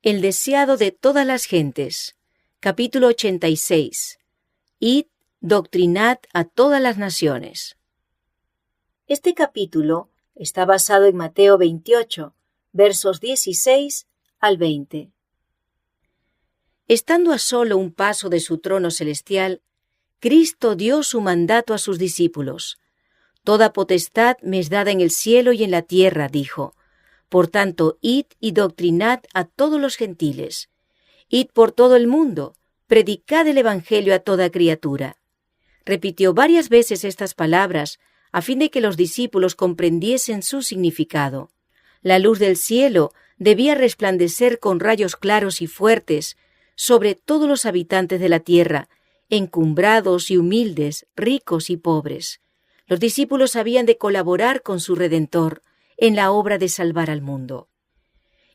El deseado de todas las gentes. Capítulo 86. Id, doctrinad a todas las naciones. Este capítulo está basado en Mateo 28, versos 16 al 20. Estando a solo un paso de su trono celestial, Cristo dio su mandato a sus discípulos. Toda potestad me es dada en el cielo y en la tierra, dijo. Por tanto, id y doctrinad a todos los gentiles. Id por todo el mundo, predicad el Evangelio a toda criatura. Repitió varias veces estas palabras a fin de que los discípulos comprendiesen su significado. La luz del cielo debía resplandecer con rayos claros y fuertes sobre todos los habitantes de la tierra, encumbrados y humildes, ricos y pobres. Los discípulos habían de colaborar con su Redentor en la obra de salvar al mundo.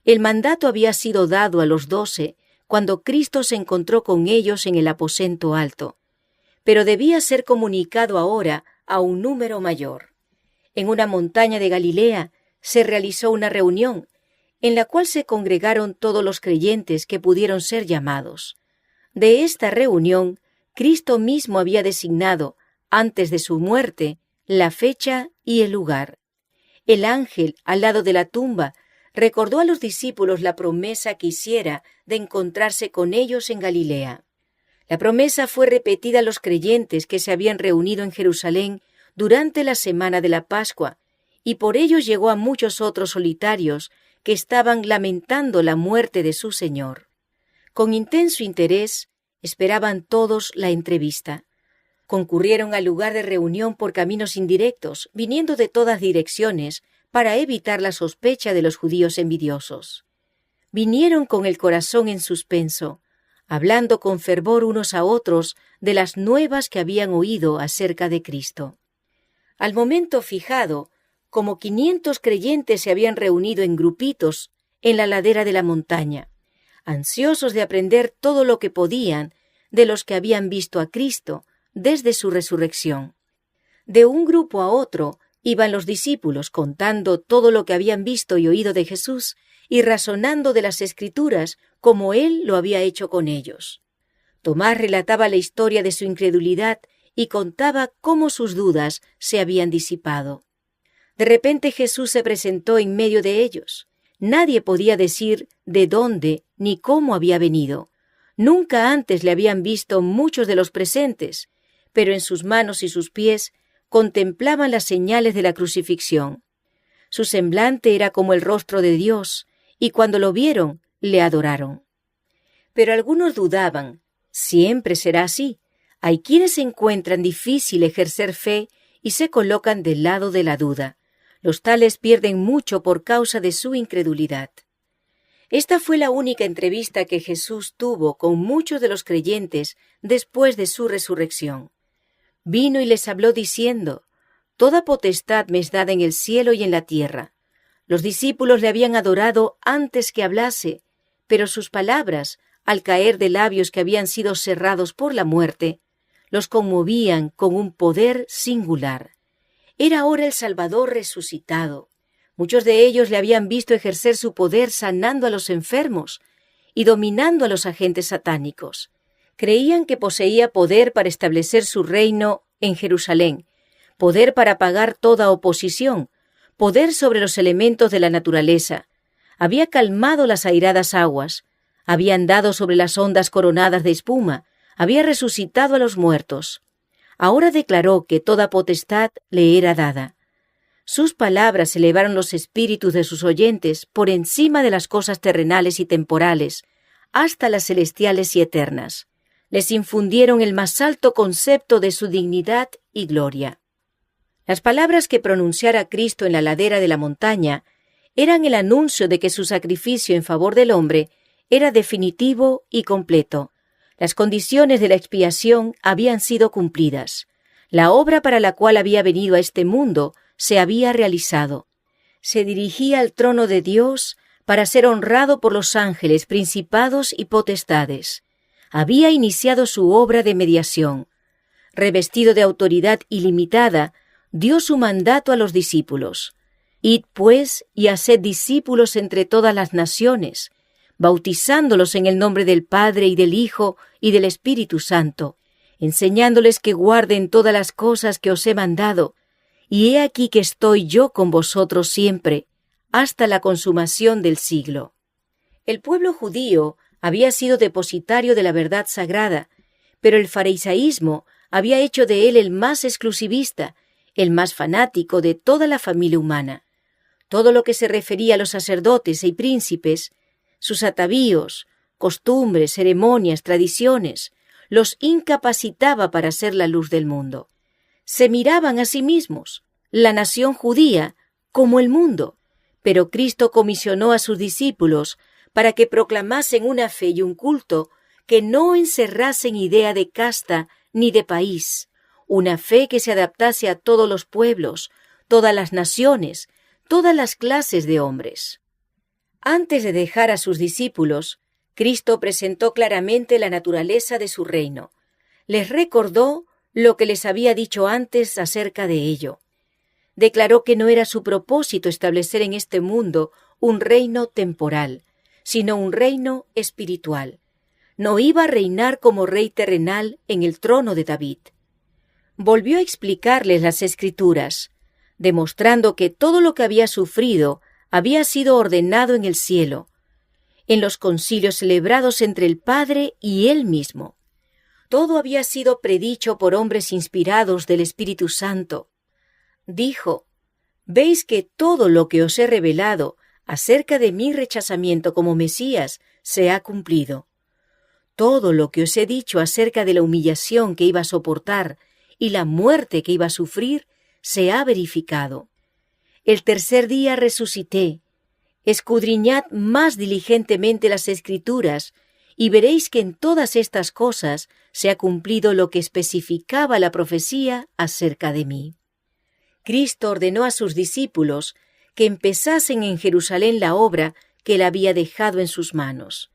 El mandato había sido dado a los 12 cuando Cristo se encontró con ellos en el aposento alto, pero debía ser comunicado ahora a un número mayor. En una montaña de Galilea se realizó una reunión en la cual se congregaron todos los creyentes que pudieron ser llamados. De esta reunión, Cristo mismo había designado, antes de su muerte, la fecha y el lugar. El ángel, al lado de la tumba, recordó a los discípulos la promesa que hiciera de encontrarse con ellos en Galilea. La promesa fue repetida a los creyentes que se habían reunido en Jerusalén durante la semana de la Pascua, y por ello llegó a muchos otros solitarios que estaban lamentando la muerte de su Señor. Con intenso interés, esperaban todos la entrevista. Concurrieron al lugar de reunión por caminos indirectos, viniendo de todas direcciones, para evitar la sospecha de los judíos envidiosos. Vinieron con el corazón en suspenso, hablando con fervor unos a otros de las nuevas que habían oído acerca de Cristo. Al momento fijado, como 500 creyentes se habían reunido en grupitos en la ladera de la montaña, ansiosos de aprender todo lo que podían de los que habían visto a Cristo desde su resurrección. De un grupo a otro iban los discípulos contando todo lo que habían visto y oído de Jesús y razonando de las Escrituras como Él lo había hecho con ellos. Tomás relataba la historia de su incredulidad y contaba cómo sus dudas se habían disipado. De repente Jesús se presentó en medio de ellos. Nadie podía decir de dónde ni cómo había venido. Nunca antes le habían visto muchos de los presentes, pero en sus manos y sus pies contemplaban las señales de la crucifixión. Su semblante era como el rostro de Dios, y cuando lo vieron, le adoraron. Pero algunos dudaban. Siempre será así. Hay quienes encuentran difícil ejercer fe y se colocan del lado de la duda. Los tales pierden mucho por causa de su incredulidad. Esta fue la única entrevista que Jesús tuvo con muchos de los creyentes después de su resurrección. Vino y les habló diciendo: «Toda potestad me es dada en el cielo y en la tierra». Los discípulos le habían adorado antes que hablase, pero sus palabras, al caer de labios que habían sido cerrados por la muerte, los conmovían con un poder singular. Era ahora el Salvador resucitado. Muchos de ellos le habían visto ejercer su poder sanando a los enfermos y dominando a los agentes satánicos. Creían que poseía poder para establecer su reino en Jerusalén, poder para apagar toda oposición, poder sobre los elementos de la naturaleza. Había calmado las airadas aguas, había andado sobre las ondas coronadas de espuma, había resucitado a los muertos. Ahora declaró que toda potestad le era dada. Sus palabras elevaron los espíritus de sus oyentes por encima de las cosas terrenales y temporales, hasta las celestiales y eternas. Les infundieron el más alto concepto de su dignidad y gloria. Las palabras que pronunciara Cristo en la ladera de la montaña eran el anuncio de que su sacrificio en favor del hombre era definitivo y completo. Las condiciones de la expiación habían sido cumplidas. La obra para la cual había venido a este mundo se había realizado. Se dirigía al trono de Dios para ser honrado por los ángeles, principados y potestades. Había iniciado su obra de mediación. Revestido de autoridad ilimitada, dio su mandato a los discípulos. Id, pues, y haced discípulos entre todas las naciones, bautizándolos en el nombre del Padre y del Hijo y del Espíritu Santo, enseñándoles que guarden todas las cosas que os he mandado, y he aquí que estoy yo con vosotros siempre, hasta la consumación del siglo. El pueblo judío había sido depositario de la verdad sagrada, pero el farisaísmo había hecho de él el más exclusivista, el más fanático de toda la familia humana. Todo lo que se refería a los sacerdotes y príncipes, sus atavíos, costumbres, ceremonias, tradiciones, los incapacitaba para ser la luz del mundo. Se miraban a sí mismos, la nación judía, como el mundo, pero Cristo comisionó a sus discípulos para que proclamasen una fe y un culto que no encerrasen idea de casta ni de país, una fe que se adaptase a todos los pueblos, todas las naciones, todas las clases de hombres. Antes de dejar a sus discípulos, Cristo presentó claramente la naturaleza de su reino. Les recordó lo que les había dicho antes acerca de ello. Declaró que no era su propósito establecer en este mundo un reino temporal, sino un reino espiritual. No iba a reinar como rey terrenal en el trono de David. Volvió a explicarles las Escrituras, demostrando que todo lo que había sufrido había sido ordenado en el cielo, en los concilios celebrados entre el Padre y él mismo. Todo había sido predicho por hombres inspirados del Espíritu Santo. Dijo: «Veis que todo lo que os he revelado acerca de mi rechazamiento como Mesías se ha cumplido. Todo lo que os he dicho acerca de la humillación que iba a soportar y la muerte que iba a sufrir se ha verificado. El tercer día resucité. Escudriñad más diligentemente las Escrituras y veréis que en todas estas cosas se ha cumplido lo que especificaba la profecía acerca de mí». Cristo ordenó a sus discípulos que empezasen en Jerusalén la obra que él había dejado en sus manos.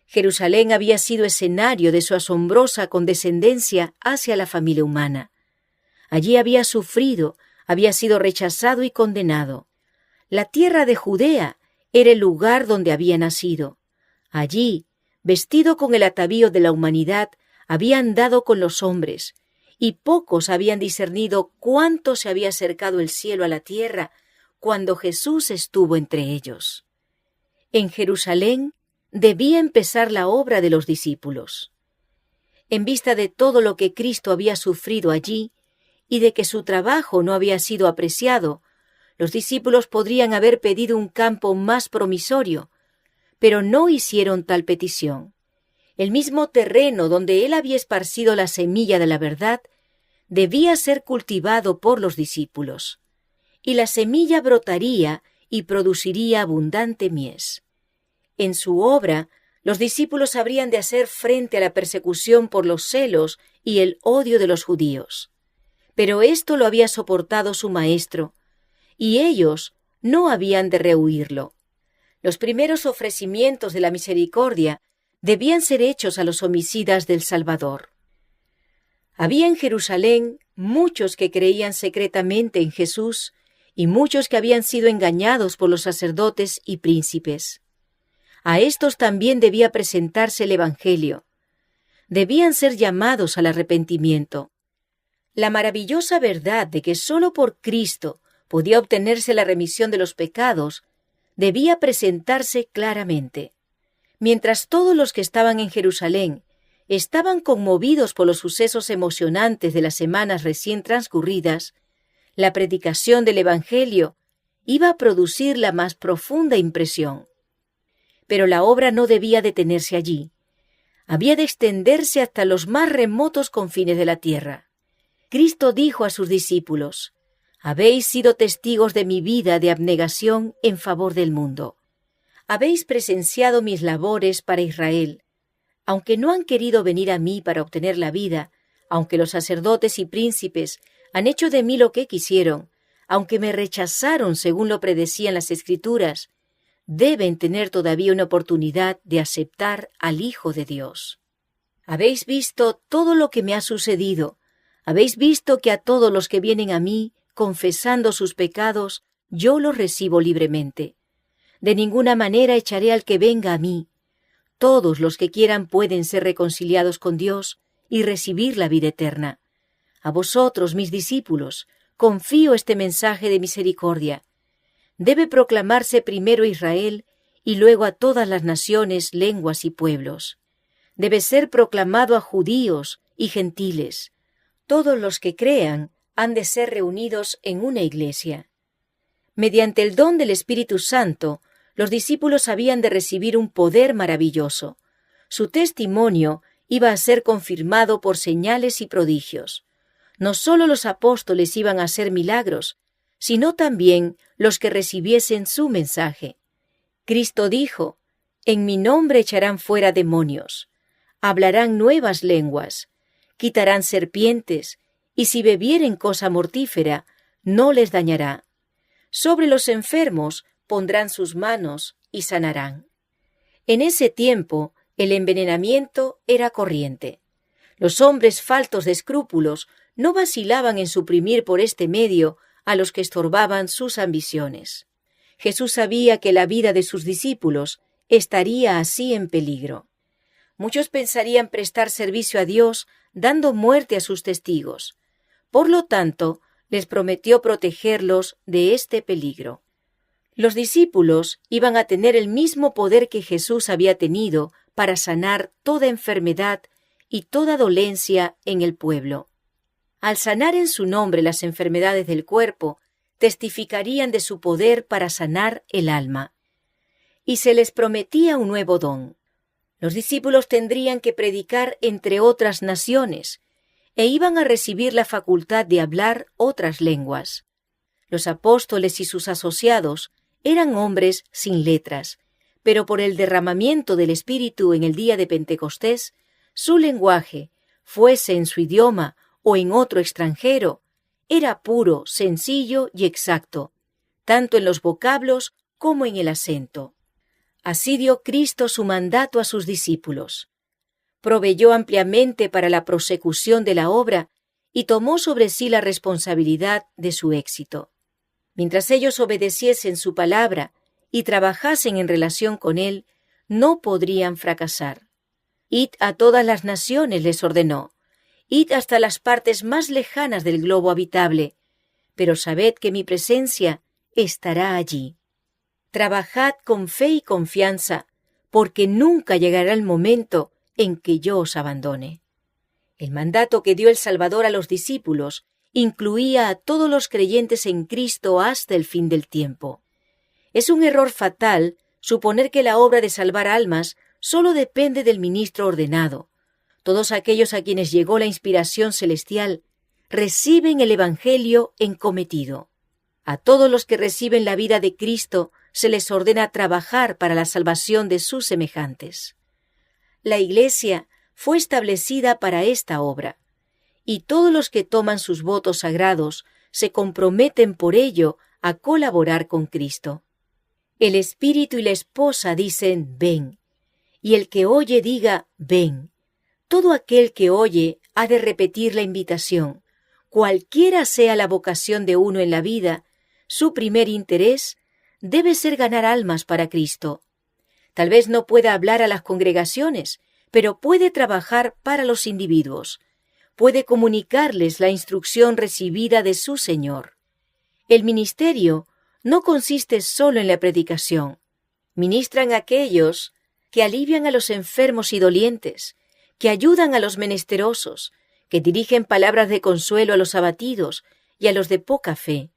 Jerusalén había sido escenario de su asombrosa condescendencia hacia la familia humana. Allí había sufrido, había sido rechazado y condenado. La tierra de Judea era el lugar donde había nacido. Allí, vestido con el atavío de la humanidad, había andado con los hombres, y pocos habían discernido cuánto se había acercado el cielo a la tierra cuando Jesús estuvo entre ellos. En Jerusalén debía empezar la obra de los discípulos. En vista de todo lo que Cristo había sufrido allí y de que su trabajo no había sido apreciado, los discípulos podrían haber pedido un campo más promisorio, pero no hicieron tal petición. El mismo terreno donde él había esparcido la semilla de la verdad debía ser cultivado por los discípulos, y la semilla brotaría y produciría abundante mies. En su obra, los discípulos habrían de hacer frente a la persecución por los celos y el odio de los judíos. Pero esto lo había soportado su Maestro, y ellos no habían de rehuirlo. Los primeros ofrecimientos de la misericordia debían ser hechos a los homicidas del Salvador. Había en Jerusalén muchos que creían secretamente en Jesús y muchos que habían sido engañados por los sacerdotes y príncipes. A estos también debía presentarse el Evangelio. Debían ser llamados al arrepentimiento. La maravillosa verdad de que sólo por Cristo podía obtenerse la remisión de los pecados debía presentarse claramente. Mientras todos los que estaban en Jerusalén estaban conmovidos por los sucesos emocionantes de las semanas recién transcurridas, la predicación del Evangelio iba a producir la más profunda impresión. Pero la obra no debía detenerse allí. Había de extenderse hasta los más remotos confines de la tierra. Cristo dijo a sus discípulos: «Habéis sido testigos de mi vida de abnegación en favor del mundo. Habéis presenciado mis labores para Israel. Aunque no han querido venir a mí para obtener la vida, aunque los sacerdotes y príncipes han hecho de mí lo que quisieron, aunque me rechazaron según lo predecían las Escrituras, deben tener todavía una oportunidad de aceptar al Hijo de Dios. Habéis visto todo lo que me ha sucedido. Habéis visto que a todos los que vienen a mí, confesando sus pecados, yo los recibo libremente. De ninguna manera echaré al que venga a mí. Todos los que quieran pueden ser reconciliados con Dios y recibir la vida eterna. A vosotros, mis discípulos, confío este mensaje de misericordia. Debe proclamarse primero a Israel y luego a todas las naciones, lenguas y pueblos. Debe ser proclamado a judíos y gentiles. Todos los que crean han de ser reunidos en una iglesia. Mediante el don del Espíritu Santo, los discípulos habían de recibir un poder maravilloso. Su testimonio iba a ser confirmado por señales y prodigios. No solo los apóstoles iban a hacer milagros, sino también los que recibiesen su mensaje. Cristo dijo: «En mi nombre echarán fuera demonios, hablarán nuevas lenguas, quitarán serpientes, y si bebieren cosa mortífera, no les dañará. Sobre los enfermos pondrán sus manos y sanarán». En ese tiempo, el envenenamiento era corriente. Los hombres faltos de escrúpulos no vacilaban en suprimir por este medio a los que estorbaban sus ambiciones. Jesús sabía que la vida de sus discípulos estaría así en peligro. Muchos pensarían prestar servicio a Dios dando muerte a sus testigos. Por lo tanto, les prometió protegerlos de este peligro. Los discípulos iban a tener el mismo poder que Jesús había tenido para sanar toda enfermedad y toda dolencia en el pueblo. Al sanar en su nombre las enfermedades del cuerpo, testificarían de su poder para sanar el alma. Y se les prometía un nuevo don. Los discípulos tendrían que predicar entre otras naciones e iban a recibir la facultad de hablar otras lenguas. Los apóstoles y sus asociados eran hombres sin letras, pero por el derramamiento del Espíritu en el día de Pentecostés, su lenguaje, fuese en su idioma o en otro extranjero, era puro, sencillo y exacto, tanto en los vocablos como en el acento. Así dio Cristo su mandato a sus discípulos. Proveyó ampliamente para la prosecución de la obra y tomó sobre sí la responsabilidad de su éxito. Mientras ellos obedeciesen su palabra y trabajasen en relación con él, no podrían fracasar. «Id a todas las naciones», les ordenó. «Id hasta las partes más lejanas del globo habitable, pero sabed que mi presencia estará allí. Trabajad con fe y confianza, porque nunca llegará el momento en que yo os abandone». El mandato que dio el Salvador a los discípulos incluía a todos los creyentes en Cristo hasta el fin del tiempo. Es un error fatal suponer que la obra de salvar almas solo depende del ministro ordenado. Todos aquellos a quienes llegó la inspiración celestial reciben el Evangelio encometido. A todos los que reciben la vida de Cristo se les ordena trabajar para la salvación de sus semejantes. La Iglesia fue establecida para esta obra, y todos los que toman sus votos sagrados se comprometen por ello a colaborar con Cristo. El Espíritu y la esposa dicen «ven», y el que oye diga «ven». Todo aquel que oye ha de repetir la invitación. Cualquiera sea la vocación de uno en la vida, su primer interés debe ser ganar almas para Cristo. Tal vez no pueda hablar a las congregaciones, pero puede trabajar para los individuos. Puede comunicarles la instrucción recibida de su Señor. El ministerio no consiste solo en la predicación. Ministran a aquellos que alivian a los enfermos y dolientes, que ayudan a los menesterosos, que dirigen palabras de consuelo a los abatidos y a los de poca fe.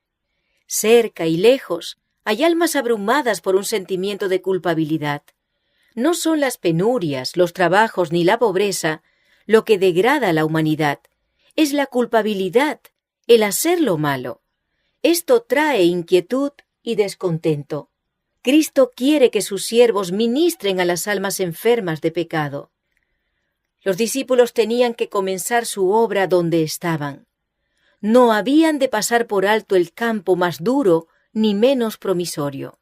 Cerca y lejos hay almas abrumadas por un sentimiento de culpabilidad. No son las penurias, los trabajos ni la pobreza lo que degrada a la humanidad. Es la culpabilidad, el hacer lo malo. Esto trae inquietud y descontento. Cristo quiere que sus siervos ministren a las almas enfermas de pecado. Los discípulos tenían que comenzar su obra donde estaban. No habían de pasar por alto el campo más duro ni menos promisorio.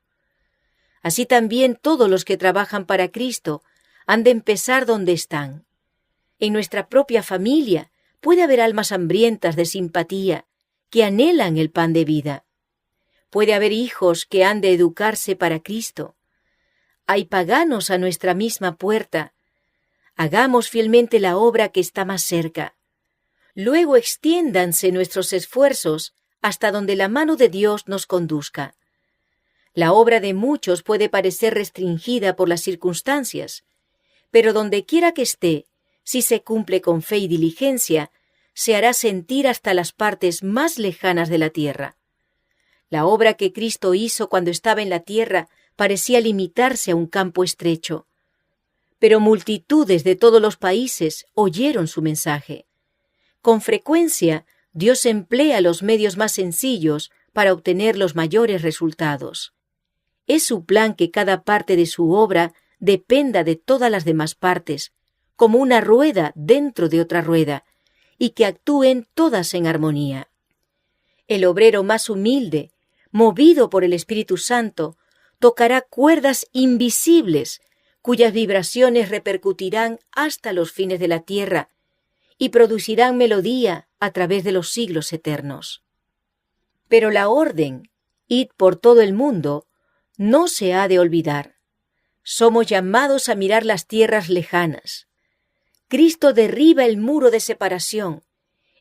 Así también todos los que trabajan para Cristo han de empezar donde están. En nuestra propia familia puede haber almas hambrientas de simpatía que anhelan el pan de vida. Puede haber hijos que han de educarse para Cristo. Hay paganos a nuestra misma puerta. Hagamos fielmente la obra que está más cerca. Luego extiéndanse nuestros esfuerzos hasta donde la mano de Dios nos conduzca. La obra de muchos puede parecer restringida por las circunstancias, pero donde quiera que esté, si se cumple con fe y diligencia, se hará sentir hasta las partes más lejanas de la tierra. La obra que Cristo hizo cuando estaba en la tierra parecía limitarse a un campo estrecho, pero multitudes de todos los países oyeron su mensaje. Con frecuencia, Dios emplea los medios más sencillos para obtener los mayores resultados. Es su plan que cada parte de su obra dependa de todas las demás partes, como una rueda dentro de otra rueda, y que actúen todas en armonía. El obrero más humilde, movido por el Espíritu Santo, tocará cuerdas invisibles, cuyas vibraciones repercutirán hasta los fines de la tierra y producirán melodía a través de los siglos eternos. Pero la orden, id por todo el mundo, no se ha de olvidar. Somos llamados a mirar las tierras lejanas. Cristo derriba el muro de separación,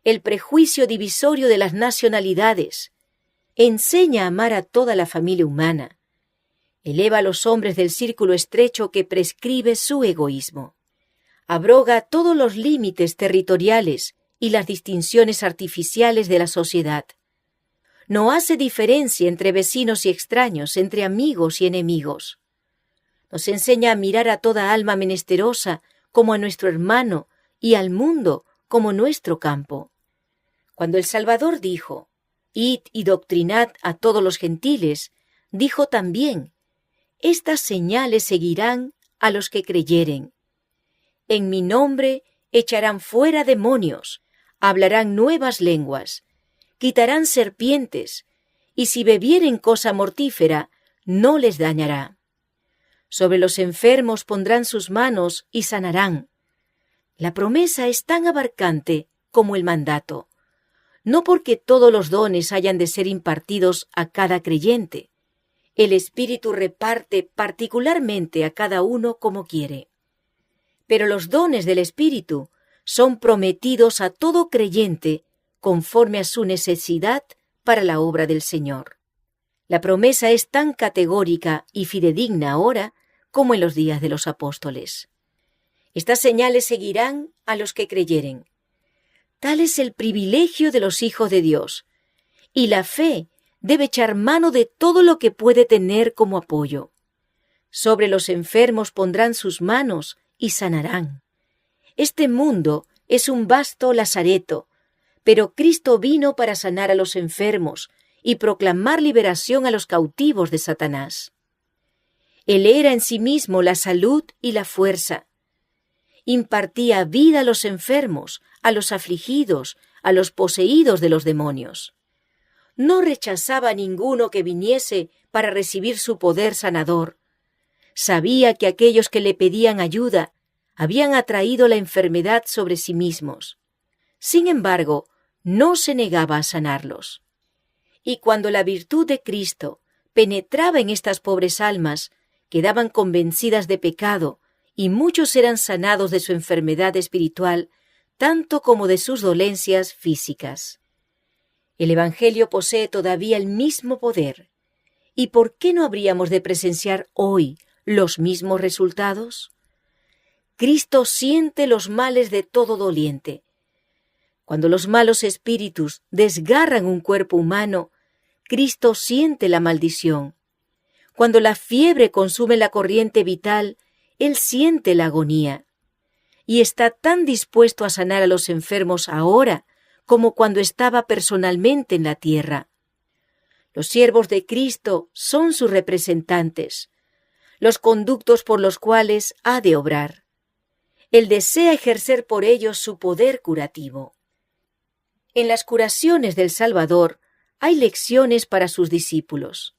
el prejuicio divisorio de las nacionalidades, enseña a amar a toda la familia humana, eleva a los hombres del círculo estrecho que prescribe su egoísmo, abroga todos los límites territoriales y las distinciones artificiales de la sociedad. No hace diferencia entre vecinos y extraños, entre amigos y enemigos. Nos enseña a mirar a toda alma menesterosa como a nuestro hermano y al mundo como nuestro campo. Cuando el Salvador dijo, «Id y doctrinad a todos los gentiles», dijo también, «Estas señales seguirán a los que creyeren. En mi nombre echarán fuera demonios, hablarán nuevas lenguas, quitarán serpientes, y si bebieren cosa mortífera, no les dañará. Sobre los enfermos pondrán sus manos y sanarán». La promesa es tan abarcante como el mandato, no porque todos los dones hayan de ser impartidos a cada creyente. El Espíritu reparte particularmente a cada uno como quiere. Pero los dones del Espíritu son prometidos a todo creyente conforme a su necesidad para la obra del Señor. La promesa es tan categórica y fidedigna ahora como en los días de los apóstoles. Estas señales seguirán a los que creyeren. Tal es el privilegio de los hijos de Dios, y la fe debe echar mano de todo lo que puede tener como apoyo. Sobre los enfermos pondrán sus manos y sanarán. Este mundo es un vasto lazareto, pero Cristo vino para sanar a los enfermos y proclamar liberación a los cautivos de Satanás. Él era en sí mismo la salud y la fuerza. Impartía vida a los enfermos, a los afligidos, a los poseídos de los demonios. No rechazaba a ninguno que viniese para recibir su poder sanador. Sabía que aquellos que le pedían ayuda habían atraído la enfermedad sobre sí mismos. Sin embargo, no se negaba a sanarlos. Y cuando la virtud de Cristo penetraba en estas pobres almas, quedaban convencidas de pecado, y muchos eran sanados de su enfermedad espiritual, tanto como de sus dolencias físicas. El Evangelio posee todavía el mismo poder. ¿Y por qué no habríamos de presenciar hoy los mismos resultados? Cristo siente los males de todo doliente. Cuando los malos espíritus desgarran un cuerpo humano, Cristo siente la maldición. Cuando la fiebre consume la corriente vital, Él siente la agonía. Y está tan dispuesto a sanar a los enfermos ahora como cuando estaba personalmente en la tierra. Los siervos de Cristo son sus representantes, los conductos por los cuales ha de obrar. Él desea ejercer por ellos su poder curativo. En las curaciones del Salvador hay lecciones para sus discípulos.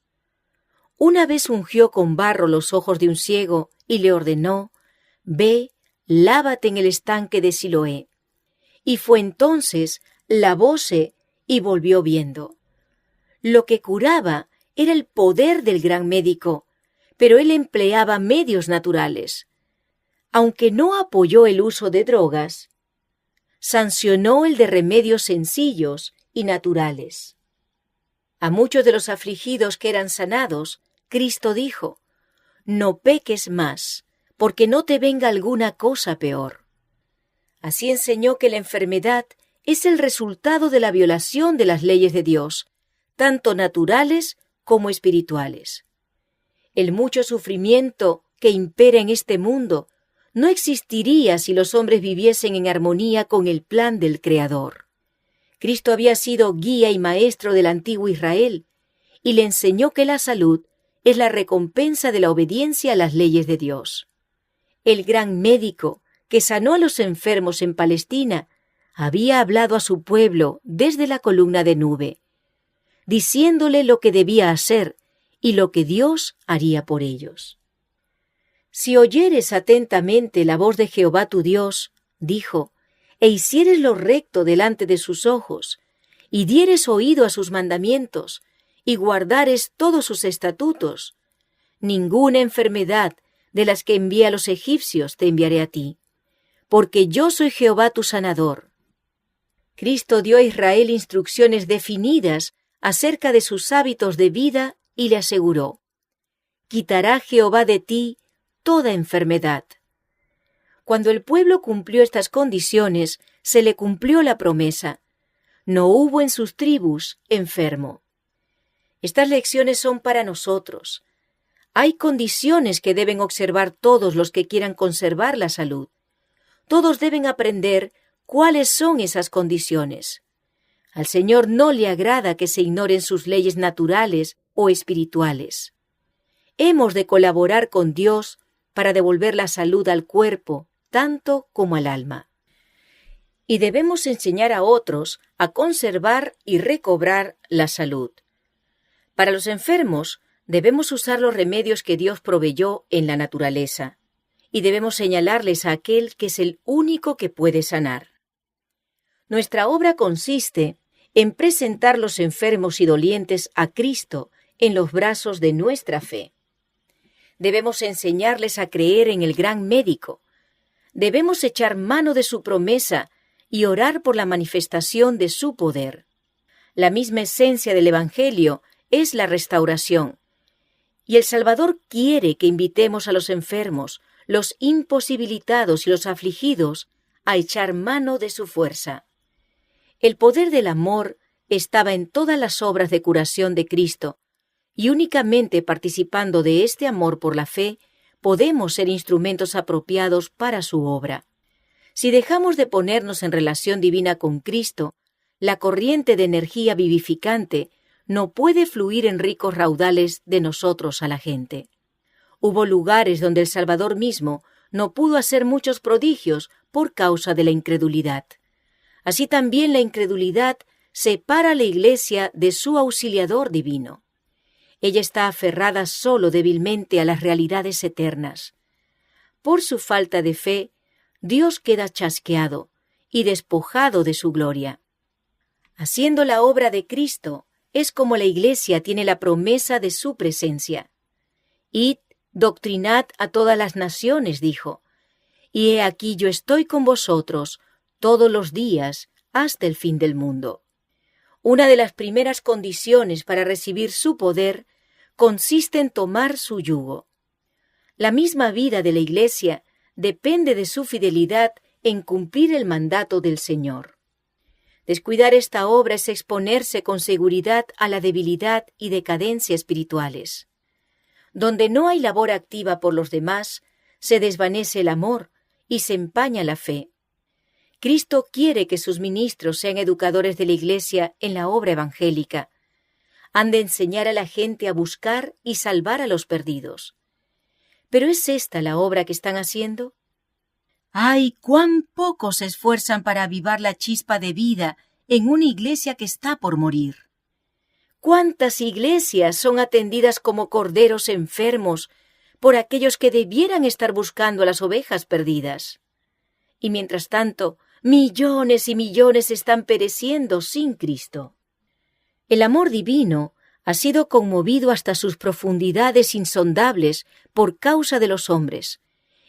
Una vez ungió con barro los ojos de un ciego y le ordenó, «Ve, lávate en el estanque de Siloé». Y fue entonces, lavóse y volvió viendo. Lo que curaba era el poder del gran médico, pero él empleaba medios naturales. Aunque no apoyó el uso de drogas, sancionó el de remedios sencillos y naturales. A muchos de los afligidos que eran sanados, Cristo dijo: «No peques más, porque no te venga alguna cosa peor». Así enseñó que la enfermedad es el resultado de la violación de las leyes de Dios, tanto naturales como espirituales. El mucho sufrimiento que impera en este mundo no existiría si los hombres viviesen en armonía con el plan del Creador. Cristo había sido guía y maestro del antiguo Israel y le enseñó que la salud es la recompensa de la obediencia a las leyes de Dios. El gran médico que sanó a los enfermos en Palestina había hablado a su pueblo desde la columna de nube, diciéndole lo que debía hacer y lo que Dios haría por ellos. «Si oyeres atentamente la voz de Jehová tu Dios», dijo, «e hicieres lo recto delante de sus ojos, y dieres oído a sus mandamientos, y guardares todos sus estatutos, ninguna enfermedad de las que envié a los egipcios te enviaré a ti, porque yo soy Jehová tu sanador». Cristo dio a Israel instrucciones definidas acerca de sus hábitos de vida y le aseguró: «Quitará Jehová de ti toda enfermedad». Cuando el pueblo cumplió estas condiciones, se le cumplió la promesa: no hubo en sus tribus enfermo. Estas lecciones son para nosotros. Hay condiciones que deben observar todos los que quieran conservar la salud. Todos deben aprender cuáles son esas condiciones. Al Señor no le agrada que se ignoren sus leyes naturales o espirituales. Hemos de colaborar con Dios para devolver la salud al cuerpo, tanto como al alma. Y debemos enseñar a otros a conservar y recobrar la salud. Para los enfermos, debemos usar los remedios que Dios proveyó en la naturaleza, y debemos señalarles a aquel que es el único que puede sanar. Nuestra obra consiste en presentar los enfermos y dolientes a Cristo en los brazos de nuestra fe. Debemos enseñarles a creer en el gran médico. Debemos echar mano de su promesa y orar por la manifestación de su poder. La misma esencia del Evangelio es la restauración, y el Salvador quiere que invitemos a los enfermos, los imposibilitados y los afligidos a echar mano de su fuerza. El poder del amor estaba en todas las obras de curación de Cristo, y únicamente participando de este amor por la fe, podemos ser instrumentos apropiados para su obra. Si dejamos de ponernos en relación divina con Cristo, la corriente de energía vivificante no puede fluir en ricos raudales de nosotros a la gente. Hubo lugares donde el Salvador mismo no pudo hacer muchos prodigios por causa de la incredulidad. Así también la incredulidad separa a la Iglesia de su auxiliador divino. Ella está aferrada solo débilmente a las realidades eternas. Por su falta de fe, Dios queda chasqueado y despojado de su gloria. Haciendo la obra de Cristo, es como la Iglesia tiene la promesa de su presencia. «Id, doctrinad a todas las naciones», dijo, «y he aquí yo estoy con vosotros todos los días hasta el fin del mundo». Una de las primeras condiciones para recibir su poder consiste en tomar su yugo. La misma vida de la Iglesia depende de su fidelidad en cumplir el mandato del Señor. Descuidar esta obra es exponerse con seguridad a la debilidad y decadencia espirituales. Donde no hay labor activa por los demás, se desvanece el amor y se empaña la fe. Cristo quiere que sus ministros sean educadores de la Iglesia en la obra evangélica. Han de enseñar a la gente a buscar y salvar a los perdidos. ¿Pero es esta la obra que están haciendo? ¡Ay, cuán pocos se esfuerzan para avivar la chispa de vida en una iglesia que está por morir! ¿Cuántas iglesias son atendidas como corderos enfermos por aquellos que debieran estar buscando a las ovejas perdidas? Y mientras tanto, millones y millones están pereciendo sin Cristo. El amor divino ha sido conmovido hasta sus profundidades insondables por causa de los hombres,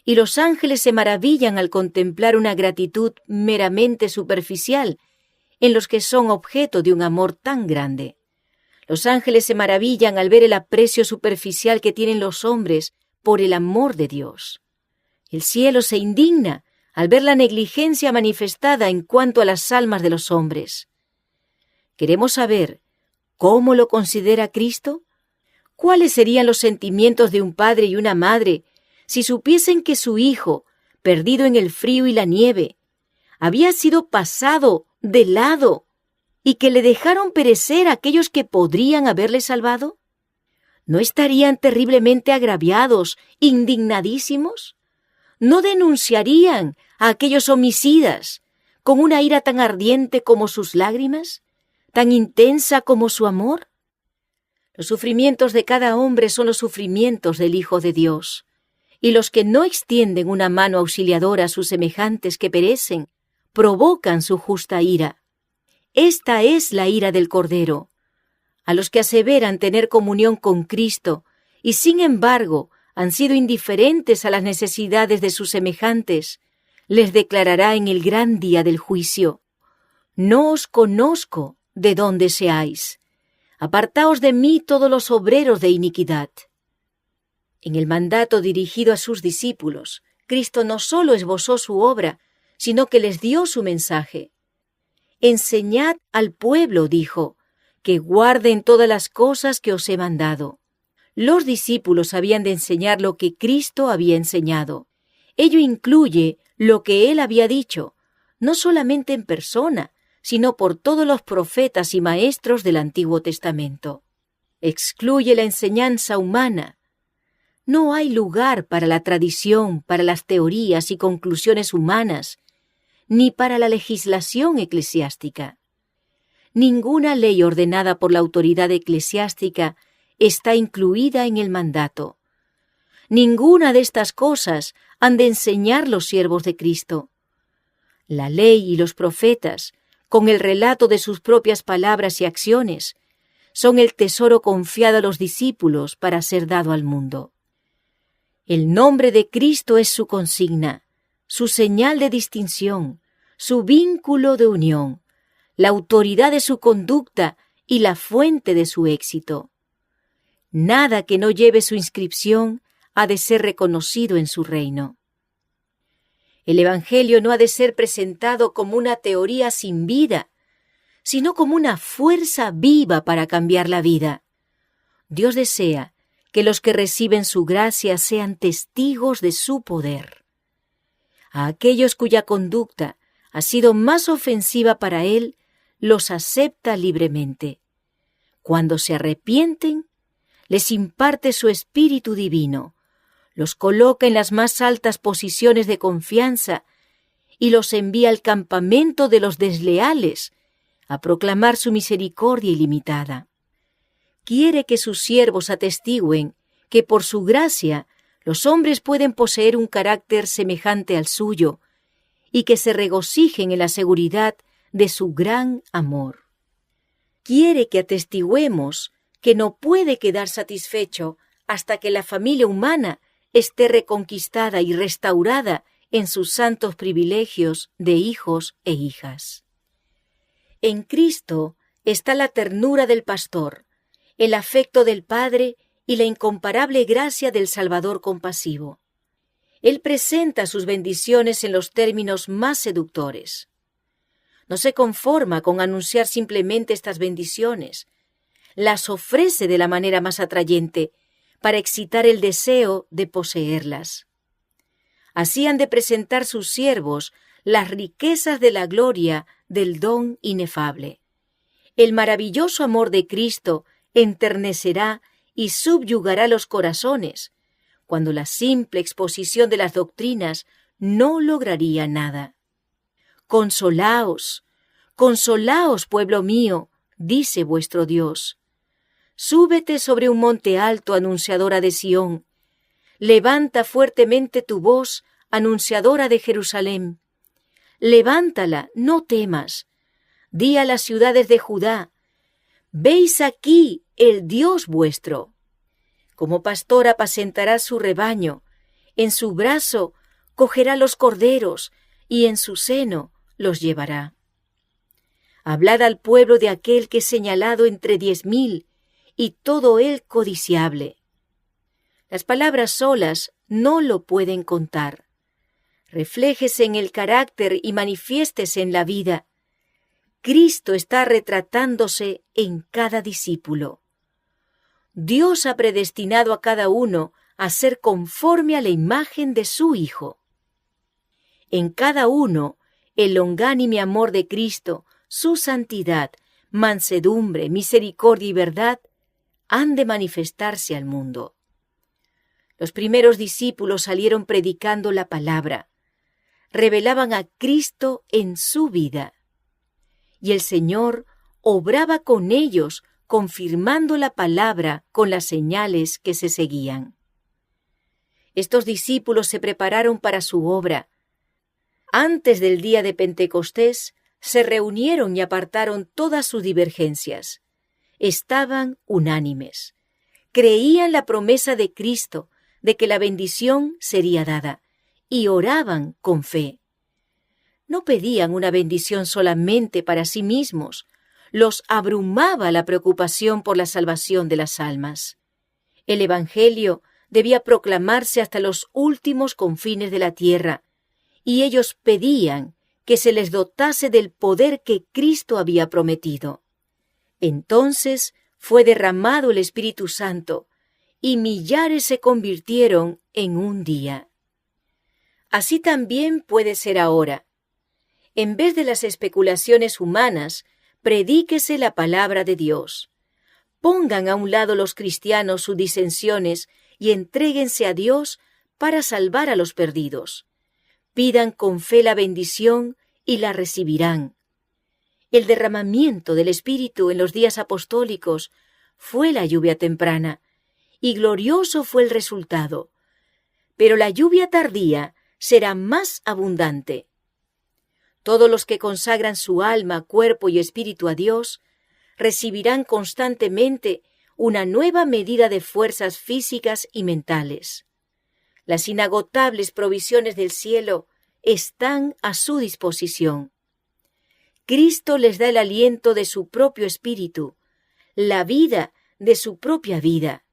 y los ángeles se maravillan al contemplar una gratitud meramente superficial en los que son objeto de un amor tan grande. Los ángeles se maravillan al ver el aprecio superficial que tienen los hombres por el amor de Dios. El cielo se indigna al ver la negligencia manifestada en cuanto a las almas de los hombres. ¿Queremos saber cómo lo considera Cristo? ¿Cuáles serían los sentimientos de un padre y una madre si supiesen que su hijo, perdido en el frío y la nieve, había sido pasado de lado y que le dejaron perecer a aquellos que podrían haberle salvado? ¿No estarían terriblemente agraviados, indignadísimos? ¿No denunciarían a aquellos homicidas con una ira tan ardiente como sus lágrimas, tan intensa como su amor? Los sufrimientos de cada hombre son los sufrimientos del Hijo de Dios, y los que no extienden una mano auxiliadora a sus semejantes que perecen, provocan su justa ira. Esta es la ira del Cordero. A los que aseveran tener comunión con Cristo y sin embargo han sido indiferentes a las necesidades de sus semejantes, les declarará en el gran día del juicio: no os conozco de dónde seáis. Apartaos de mí todos los obreros de iniquidad. En el mandato dirigido a sus discípulos, Cristo no solo esbozó su obra, sino que les dio su mensaje. Enseñad al pueblo, dijo, que guarden todas las cosas que os he mandado. Los discípulos habían de enseñar lo que Cristo había enseñado. Ello incluye lo que Él había dicho, no solamente en persona, sino por todos los profetas y maestros del Antiguo Testamento. Excluye la enseñanza humana. No hay lugar para la tradición, para las teorías y conclusiones humanas, ni para la legislación eclesiástica. Ninguna ley ordenada por la autoridad eclesiástica está incluida en el mandato. Ninguna de estas cosas han de enseñar los siervos de Cristo. La ley y los profetas, con el relato de sus propias palabras y acciones, son el tesoro confiado a los discípulos para ser dado al mundo. El nombre de Cristo es su consigna, su señal de distinción, su vínculo de unión, la autoridad de su conducta y la fuente de su éxito. Nada que no lleve su inscripción ha de ser reconocido en su reino. El Evangelio no ha de ser presentado como una teoría sin vida, sino como una fuerza viva para cambiar la vida. Dios desea que los que reciben su gracia sean testigos de su poder. A aquellos cuya conducta ha sido más ofensiva para Él, los acepta libremente. Cuando se arrepienten, les imparte su Espíritu Divino, los coloca en las más altas posiciones de confianza y los envía al campamento de los desleales a proclamar su misericordia ilimitada. Quiere que sus siervos atestiguen que por su gracia los hombres pueden poseer un carácter semejante al suyo y que se regocijen en la seguridad de su gran amor. Quiere que atestigüemos que no puede quedar satisfecho hasta que la familia humana esté reconquistada y restaurada en sus santos privilegios de hijos e hijas. En Cristo está la ternura del pastor, el afecto del Padre y la incomparable gracia del Salvador compasivo. Él presenta sus bendiciones en los términos más seductores. No se conforma con anunciar simplemente estas bendiciones, las ofrece de la manera más atrayente para excitar el deseo de poseerlas. Así han de presentar sus siervos las riquezas de la gloria del don inefable. El maravilloso amor de Cristo enternecerá y subyugará los corazones, cuando la simple exposición de las doctrinas no lograría nada. Consolaos, consolaos, pueblo mío, dice vuestro Dios. Súbete sobre un monte alto, anunciadora de Sión. Levanta fuertemente tu voz, anunciadora de Jerusalén. Levántala, no temas. Di a las ciudades de Judá: ¿veis aquí el Dios vuestro. Como pastor apacentará su rebaño, en su brazo cogerá los corderos, y en su seno los llevará. Hablad al pueblo de aquel que es señalado entre 10,000, y todo él codiciable. Las palabras solas no lo pueden contar. Refléjese en el carácter y manifiéstese en la vida. Cristo está retratándose en cada discípulo. Dios ha predestinado a cada uno a ser conforme a la imagen de su Hijo. En cada uno, el longánime amor de Cristo, su santidad, mansedumbre, misericordia y verdad han de manifestarse al mundo. Los primeros discípulos salieron predicando la palabra, revelaban a Cristo en su vida, y el Señor obraba con ellos, confirmando la palabra con las señales que se seguían. Estos discípulos se prepararon para su obra. Antes del día de Pentecostés, se reunieron y apartaron todas sus divergencias. Estaban unánimes. Creían la promesa de Cristo de que la bendición sería dada, y oraban con fe. No pedían una bendición solamente para sí mismos, los abrumaba la preocupación por la salvación de las almas. El Evangelio debía proclamarse hasta los últimos confines de la tierra, y ellos pedían que se les dotase del poder que Cristo había prometido. Entonces fue derramado el Espíritu Santo, y millares se convirtieron en un día. Así también puede ser ahora. En vez de las especulaciones humanas, predíquese la palabra de Dios. Pongan a un lado los cristianos sus disensiones y entréguense a Dios para salvar a los perdidos. Pidan con fe la bendición y la recibirán. El derramamiento del Espíritu en los días apostólicos fue la lluvia temprana, y glorioso fue el resultado. Pero la lluvia tardía será más abundante. Todos los que consagran su alma, cuerpo y espíritu a Dios recibirán constantemente una nueva medida de fuerzas físicas y mentales. Las inagotables provisiones del cielo están a su disposición. Cristo les da el aliento de su propio espíritu, la vida de su propia vida.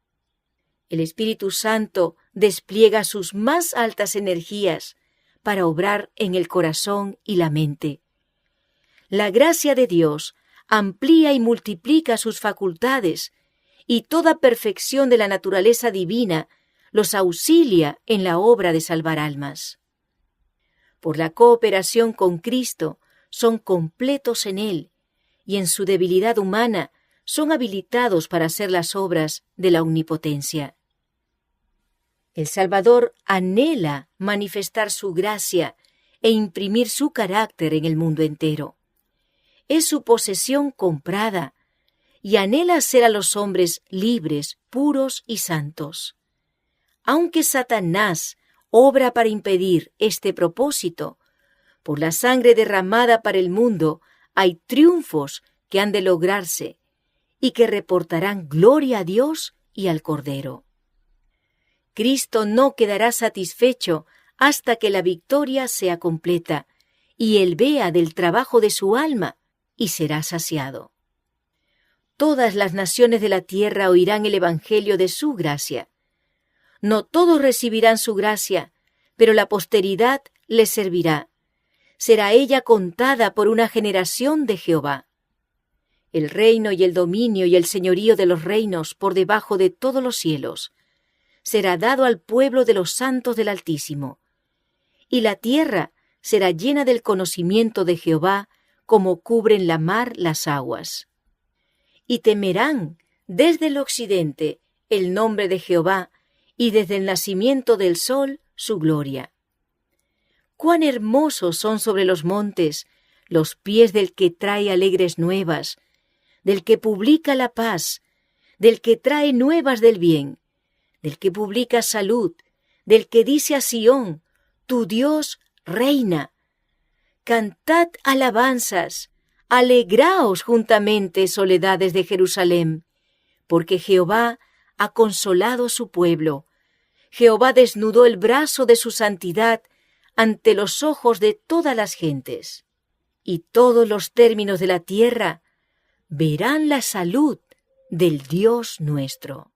El Espíritu Santo despliega sus más altas energías para obrar en el corazón y la mente. La gracia de Dios amplía y multiplica sus facultades, y toda perfección de la naturaleza divina los auxilia en la obra de salvar almas. Por la cooperación con Cristo son completos en Él, y en su debilidad humana son habilitados para hacer las obras de la omnipotencia. El Salvador anhela manifestar su gracia e imprimir su carácter en el mundo entero. Es su posesión comprada, y anhela hacer a los hombres libres, puros y santos. Aunque Satanás obra para impedir este propósito, por la sangre derramada para el mundo hay triunfos que han de lograrse y que reportarán gloria a Dios y al Cordero. Cristo no quedará satisfecho hasta que la victoria sea completa y Él vea del trabajo de su alma y será saciado. Todas las naciones de la tierra oirán el evangelio de su gracia. No todos recibirán su gracia, pero la posteridad les servirá. Será ella contada por una generación de Jehová. El reino y el dominio y el señorío de los reinos por debajo de todos los cielos será dado al pueblo de los santos del Altísimo, y la tierra será llena del conocimiento de Jehová como cubren la mar las aguas. Y temerán desde el occidente el nombre de Jehová, y desde el nacimiento del sol su gloria. Cuán hermosos son sobre los montes los pies del que trae alegres nuevas, del que publica la paz, del que trae nuevas del bien, del que publica salud, del que dice a Sión, tu Dios reina. Cantad alabanzas, alegraos juntamente, soledades de Jerusalén, porque Jehová ha consolado su pueblo. Jehová desnudó el brazo de su santidad ante los ojos de todas las gentes. Y todos los términos de la tierra verán la salud del Dios nuestro.